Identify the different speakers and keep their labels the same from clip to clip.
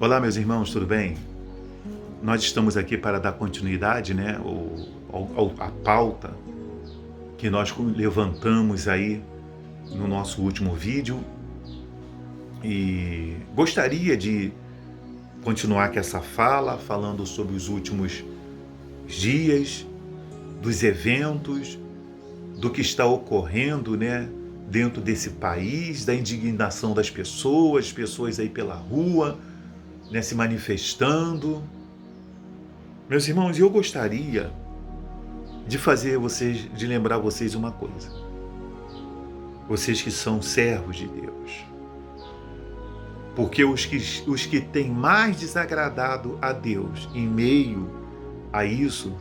Speaker 1: Olá, meus irmãos, tudo bem? Nós estamos aqui para dar continuidade, né, à pauta que nós levantamos aí no nosso último vídeo e gostaria de continuar com essa fala, falando sobre os últimos dias, dos eventos, do que está ocorrendo, né, dentro desse país, da indignação das pessoas aí pela rua, né, se manifestando. Meus irmãos, eu gostaria de lembrar vocês uma coisa. Vocês que são servos de Deus. Porque os que têm mais desagradado a Deus em meio a isso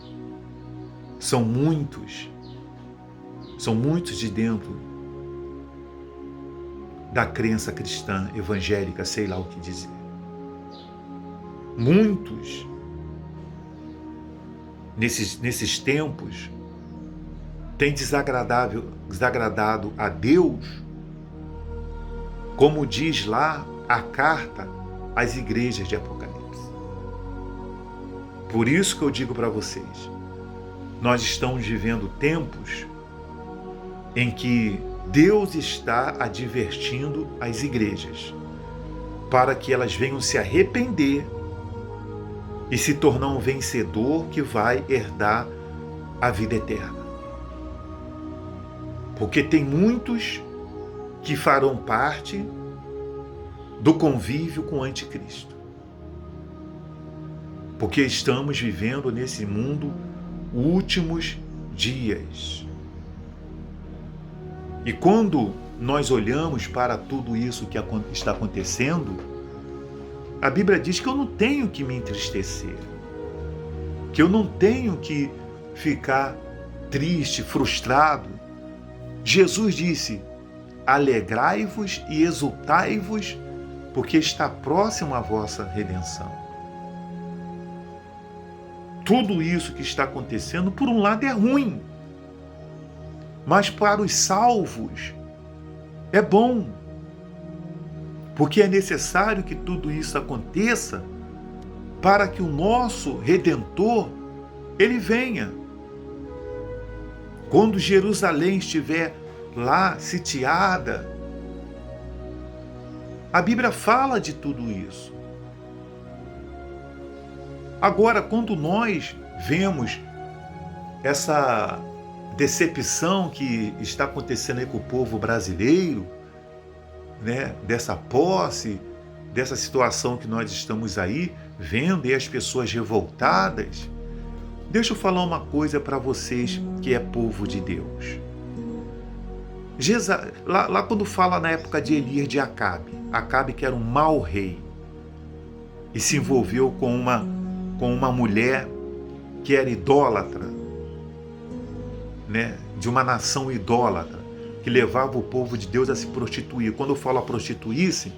Speaker 1: são muitos de dentro da crença cristã, evangélica, sei lá o que dizer. Muitos, nesses tempos, têm desagradado a Deus, como diz lá a carta às igrejas de Apocalipse. Por isso que eu digo para vocês, nós estamos vivendo tempos em que Deus está advertindo as igrejas para que elas venham se arrepender e se tornar um vencedor que vai herdar a vida eterna. Porque tem muitos que farão parte do convívio com o anticristo. Porque estamos vivendo nesse mundo últimos dias. E quando nós olhamos para tudo isso que está acontecendo, a Bíblia diz que eu não tenho que me entristecer, que eu não tenho que ficar triste, frustrado. Jesus disse: alegrai-vos e exultai-vos, porque está próximo a vossa redenção. Tudo isso que está acontecendo, por um lado, é ruim, mas para os salvos é bom, porque é necessário que tudo isso aconteça para que o nosso Redentor, ele venha. Quando Jerusalém estiver lá sitiada, a Bíblia fala de tudo isso. Agora, quando nós vemos essa decepção que está acontecendo aí com o povo brasileiro, né, dessa posse, dessa situação que nós estamos aí vendo, e as pessoas revoltadas, deixa eu falar uma coisa para vocês que é povo de Deus. Lá quando fala na época de Elias, de Acabe que era um mau rei e se envolveu com uma mulher que era idólatra, né, de uma nação idólatra, que levava o povo de Deus a se prostituir. Quando eu falo a prostituir-se,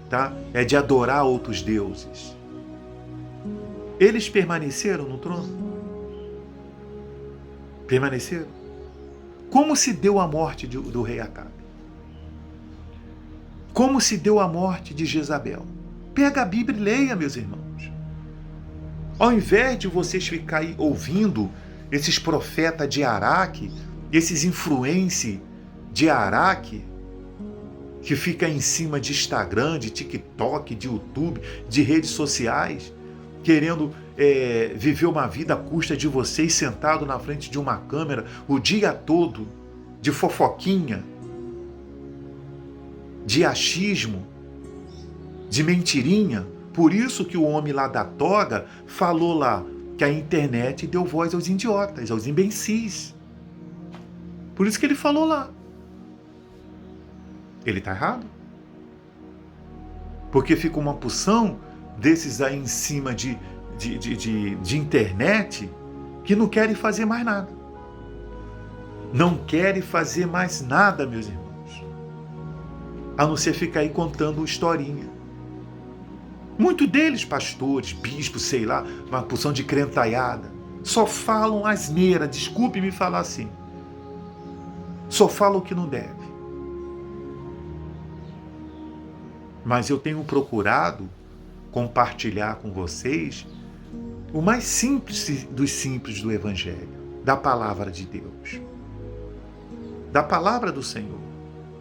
Speaker 1: tá, é de adorar outros deuses. Eles permaneceram no trono? Permaneceram? Como se deu a morte do rei Acabe? Como se deu a morte de Jezabel? Pega a Bíblia e leia, meus irmãos. Ao invés de vocês ficarem ouvindo esses profetas de Araque, esses influencers de Araque, que fica em cima de Instagram, de TikTok, de YouTube, de redes sociais, querendo viver uma vida à custa de vocês sentado na frente de uma câmera o dia todo, de fofoquinha, de achismo, de mentirinha. Por isso que o homem lá da toga falou lá que a internet deu voz aos idiotas, aos imbecis. Por isso que ele falou lá. Ele está errado? Porque fica uma porção desses aí em cima de internet que não querem fazer mais nada. Não querem fazer mais nada, meus irmãos, a não ser ficar aí contando historinha. Muitos deles, pastores, bispos, sei lá, uma porção de crentaiada, só falam asneira, desculpe me falar assim. Só falam o que não deve. mas eu tenho procurado compartilhar com vocês o mais simples dos simples do Evangelho, da Palavra de Deus, da Palavra do Senhor.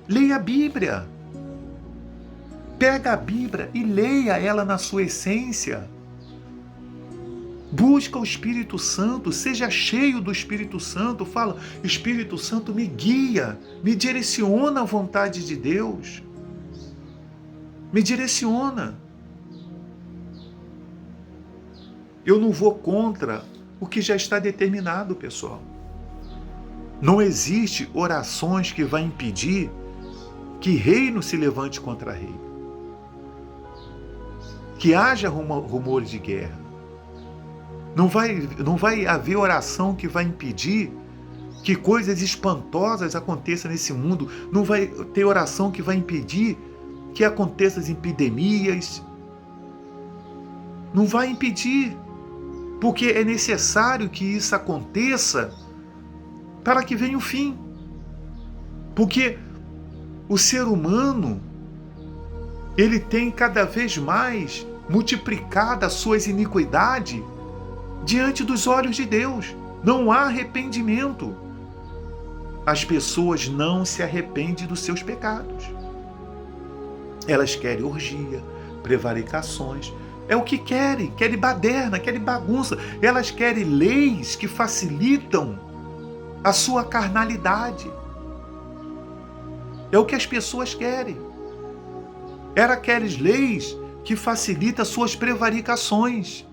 Speaker 1: Leia a Bíblia. Pega a Bíblia e leia ela na sua essência. Busca o Espírito Santo, seja cheio do Espírito Santo. Fala, Espírito Santo, me guia, me direciona à vontade de Deus. Me direciona. Eu não vou contra o que já está determinado, pessoal. Não existe orações que vão impedir que reino se levante contra reino. Que haja rumores de guerra. Não vai haver oração que vai impedir que coisas espantosas aconteçam nesse mundo. Não vai ter oração que vai impedir que aconteçam as epidemias. Não vai impedir. Porque é necessário que isso aconteça para que venha o fim. Porque o ser humano, ele tem cada vez mais multiplicado as suas iniquidades diante dos olhos de Deus. Não há arrependimento. As pessoas não se arrependem dos seus pecados. Elas querem orgia, prevaricações. É o que querem baderna, querem bagunça. Elas querem leis que facilitam a sua carnalidade. É o que as pessoas querem. Era aquelas leis que facilitam as suas prevaricações.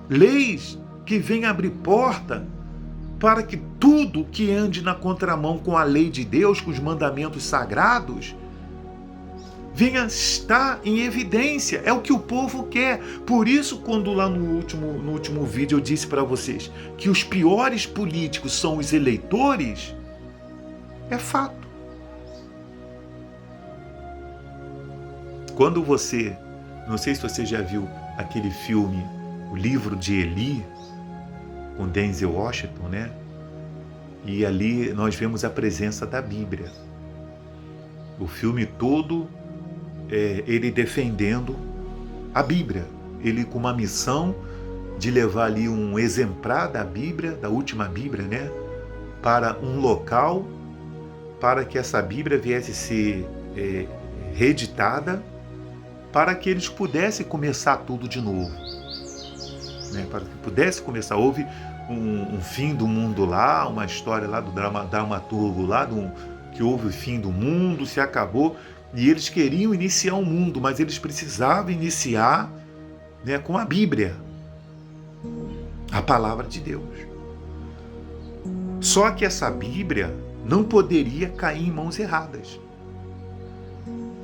Speaker 1: Leis que vêm abrir porta para que tudo que ande na contramão com a lei de Deus, com os mandamentos sagrados, venha estar em evidência. É o que o povo quer. Por isso, quando lá no último vídeo eu disse para vocês que os piores políticos são os eleitores, é fato. Quando você, não sei se você já viu aquele filme, O Livro de Eli, com Denzel Washington, né? E ali nós vemos a presença da Bíblia. O filme todo, ele defendendo a Bíblia. Ele com uma missão de levar ali um exemplar da Bíblia, da última Bíblia, né? Para um local, para que essa Bíblia viesse a ser reeditada, para que eles pudessem começar tudo de novo. Né? Para que pudesse começar. Houve um fim do mundo lá, uma história lá do dramaturgo lá, que houve o fim do mundo, se acabou, e eles queriam iniciar um mundo, mas eles precisavam iniciar, né, com a Bíblia, a palavra de Deus. Só que essa Bíblia não poderia cair em mãos erradas.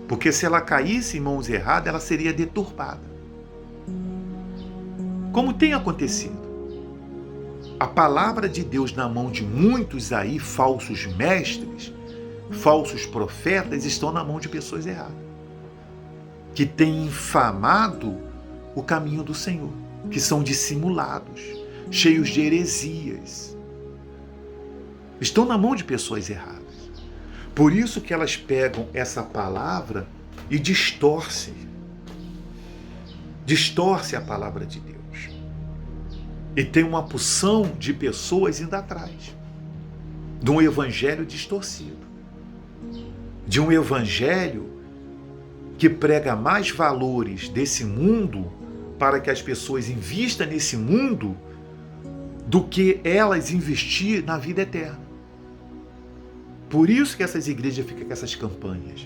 Speaker 1: Porque se ela caísse em mãos erradas, ela seria deturpada. Como tem acontecido. A palavra de Deus na mão de muitos aí, falsos mestres, falsos profetas, estão na mão de pessoas erradas. Que têm infamado o caminho do Senhor. Que são dissimulados, cheios de heresias. Estão na mão de pessoas erradas. Por isso que elas pegam essa palavra e distorcem a palavra de Deus. E tem uma porção de pessoas indo atrás de um evangelho distorcido, de um evangelho que prega mais valores desse mundo para que as pessoas invistam nesse mundo do que elas investir na vida eterna. Por isso que essas igrejas ficam com essas campanhas,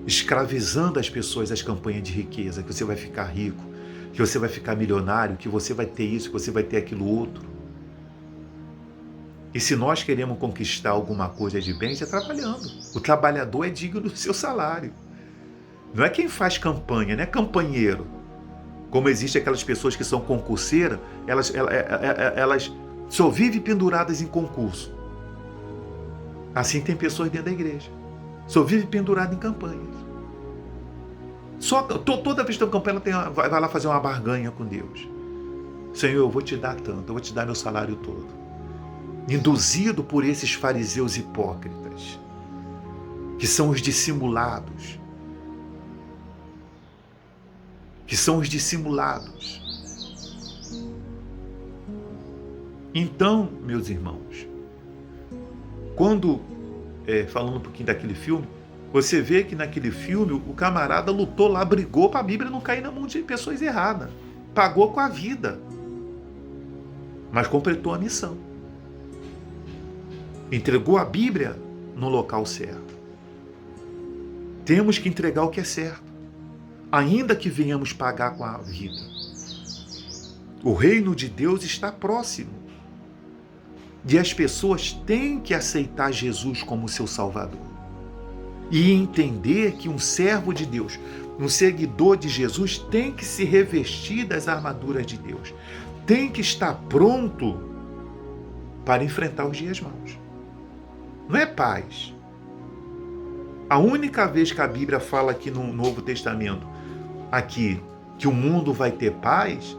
Speaker 1: escravizando as pessoas, as campanhas de riqueza, que você vai ficar rico, que você vai ficar milionário, que você vai ter isso, que você vai ter aquilo outro. E se nós queremos conquistar alguma coisa de bens, é trabalhando. O trabalhador é digno do seu salário. Não é quem faz campanha, não é campanheiro. Como existem aquelas pessoas que são concurseiras, elas só vivem penduradas em concurso. Assim tem pessoas dentro da igreja. Só vive pendurado em campanhas. Toda vez que tem uma campanha, ela vai lá fazer uma barganha com Deus. Senhor, eu vou te dar tanto, eu vou te dar meu salário todo. Induzido por esses fariseus hipócritas. que são os dissimulados. Que são os dissimulados. Então, meus irmãos, quando, falando um pouquinho daquele filme, você vê que naquele filme o camarada lutou lá, brigou para a Bíblia não cair na mão de pessoas erradas. Pagou com a vida. Mas completou a missão. Entregou a Bíblia no local certo. Temos que entregar o que é certo, ainda que venhamos pagar com a vida. O reino de Deus está próximo. E as pessoas têm que aceitar Jesus como seu Salvador. E entender que um servo de Deus, um seguidor de Jesus, tem que se revestir das armaduras de Deus. Tem que estar pronto para enfrentar os dias maus. Não é paz. A única vez que a Bíblia fala aqui no Novo Testamento, aqui, que o mundo vai ter paz,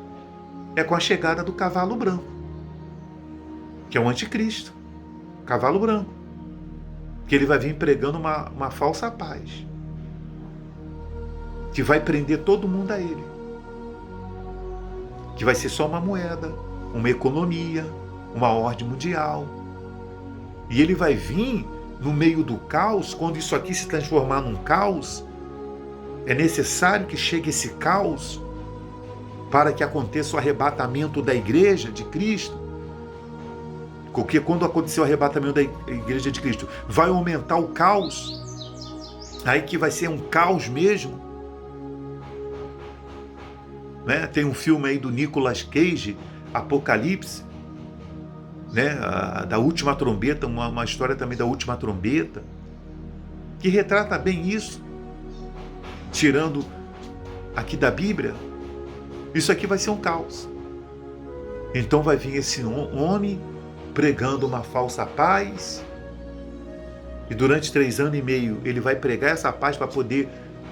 Speaker 1: é com a chegada do cavalo branco, que é o anticristo, cavalo branco, que ele vai vir pregando uma falsa paz, que vai prender todo mundo a ele, que vai ser só uma moeda, uma economia, uma ordem mundial, e ele vai vir no meio do caos. Quando isso aqui se transformar num caos, é necessário que chegue esse caos para que aconteça o arrebatamento da igreja de Cristo. Porque quando acontecer o arrebatamento da igreja de Cristo, vai aumentar o caos, aí que vai ser um caos mesmo. Né? Tem um filme aí do Nicolas Cage, Apocalipse, né? Da última trombeta, uma história também da última trombeta, que retrata bem isso. Tirando aqui da Bíblia, isso aqui vai ser um caos. Então vai vir esse homem pregando uma falsa paz, e durante 3 anos e meio ele vai pregar essa paz para poder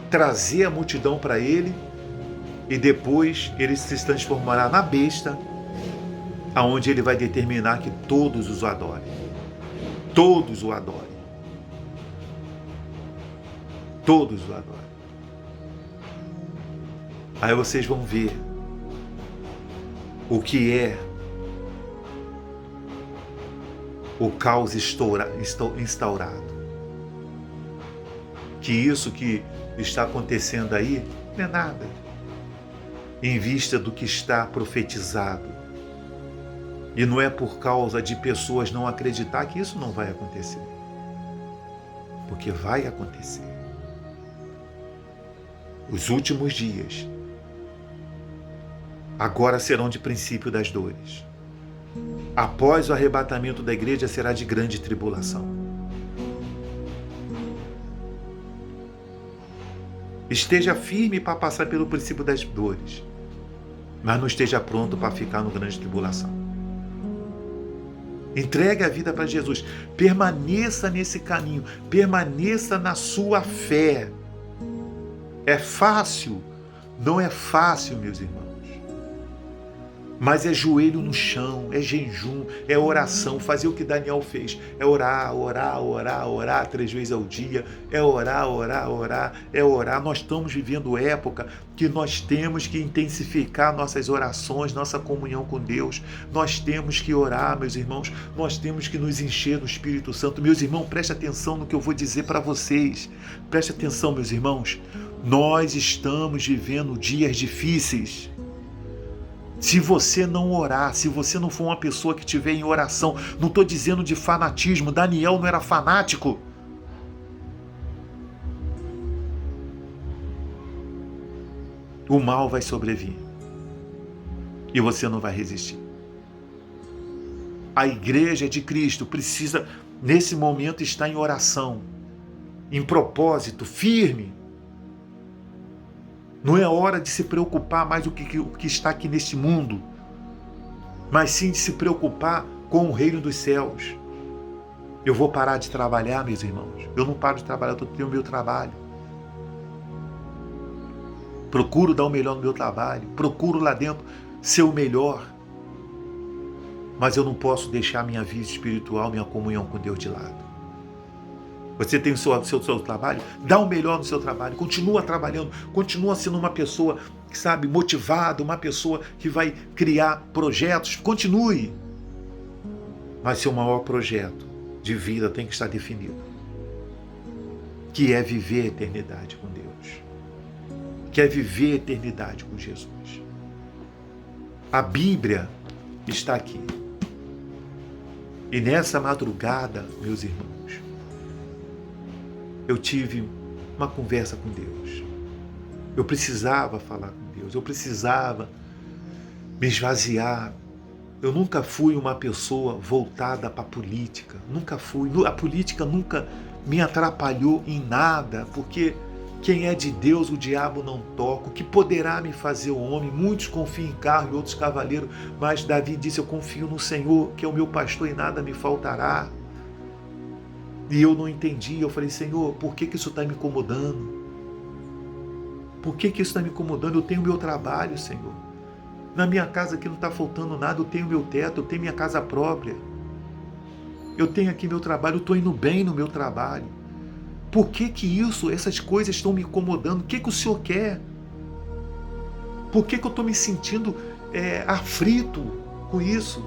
Speaker 1: trazer a multidão para ele, e depois ele se transformará na besta, aonde ele vai determinar que todos os adorem. Todos o adorem. Todos o adorem. Aí vocês vão ver o que é o caos instaurado. Que isso que está acontecendo aí não é nada em vista do que está profetizado. E não é por causa de pessoas não acreditar que isso não vai acontecer. Porque vai acontecer. Os últimos dias agora serão de princípio das dores. Após o arrebatamento da igreja será de grande tribulação. Esteja firme para passar pelo princípio das dores, mas não esteja pronto para ficar no grande tribulação. Entregue a vida para Jesus. Permaneça nesse caminho. Permaneça na sua fé. É fácil? Não é fácil, meus irmãos. Mas é joelho no chão, é jejum, é oração, fazer o que Daniel fez. É orar, orar, orar, orar 3 vezes ao dia. É orar, orar, orar, é orar. Nós estamos vivendo época que nós temos que intensificar nossas orações, nossa comunhão com Deus. Nós temos que orar, meus irmãos. Nós temos que nos encher do Espírito Santo. Meus irmãos, preste atenção no que eu vou dizer para vocês. Preste atenção, meus irmãos. Nós estamos vivendo dias difíceis. Se você não orar, se você não for uma pessoa que estiver em oração, não estou dizendo de fanatismo, Daniel não era fanático. O mal vai sobrevir e você não vai resistir. A igreja de Cristo precisa, nesse momento, estar em oração, em propósito, firme. Não é hora de se preocupar mais o que está aqui neste mundo, mas sim de se preocupar com o reino dos céus. Eu vou parar de trabalhar, meus irmãos. Eu não paro de trabalhar, eu tenho o meu trabalho. Procuro dar o melhor no meu trabalho, procuro lá dentro ser o melhor. Mas eu não posso deixar minha vida espiritual, minha comunhão com Deus de lado. Você tem o seu trabalho, dá o melhor no seu trabalho, continua trabalhando, continua sendo uma pessoa, sabe, motivada, uma pessoa que vai criar projetos, continue. Mas seu maior projeto de vida tem que estar definido, que é viver a eternidade com Deus, que é viver a eternidade com Jesus. A Bíblia está aqui. E nessa madrugada, meus irmãos, eu tive uma conversa com Deus. Eu precisava falar com Deus, eu precisava me esvaziar. Eu nunca fui uma pessoa voltada para a política, nunca fui. A política nunca me atrapalhou em nada, porque quem é de Deus o diabo não toca. O que poderá me fazer o homem? Muitos confiam em carro e outros cavaleiros, mas Davi disse: eu confio no Senhor, que é o meu pastor e nada me faltará. E eu não entendi, eu falei: Senhor, por que isso está me incomodando? Por que isso está me incomodando? Eu tenho meu trabalho, Senhor. Na minha casa aqui não está faltando nada, eu tenho meu teto, eu tenho minha casa própria. Eu tenho aqui meu trabalho, eu estou indo bem no meu trabalho. Por que essas coisas estão me incomodando? O que o Senhor quer? Por que eu estou me sentindo aflito com isso?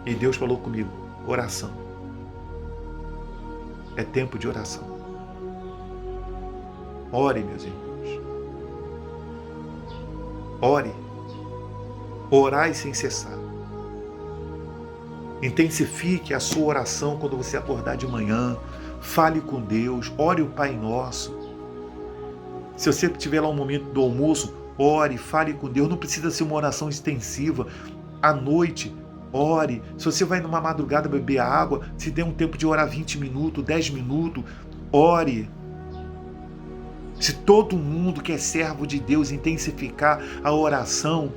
Speaker 1: E Deus falou comigo: oração. É tempo de oração. Ore, meus irmãos. Ore. Orai sem cessar. Intensifique a sua oração quando você acordar de manhã. Fale com Deus. Ore o Pai Nosso. Se você tiver lá um momento do almoço, ore, fale com Deus. Não precisa ser uma oração extensiva. À noite, ore. Se você vai numa madrugada beber água, se der um tempo de orar 20 minutos, 10 minutos, ore. Se todo mundo que é servo de Deus intensificar a oração,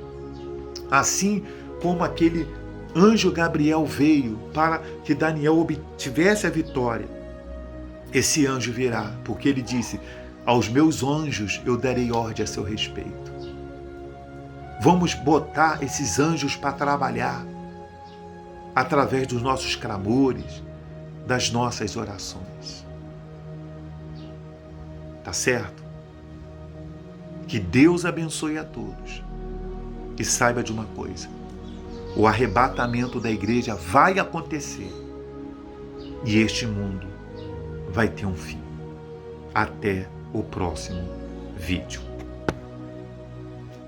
Speaker 1: assim como aquele anjo Gabriel veio para que Daniel obtivesse a vitória, esse anjo virá, porque ele disse: aos meus anjos eu darei ordem a seu respeito. Vamos botar esses anjos para trabalhar através dos nossos clamores, das nossas orações. Tá certo? Que Deus abençoe a todos. E saiba de uma coisa: o arrebatamento da igreja vai acontecer. E este mundo vai ter um fim. Até o próximo vídeo.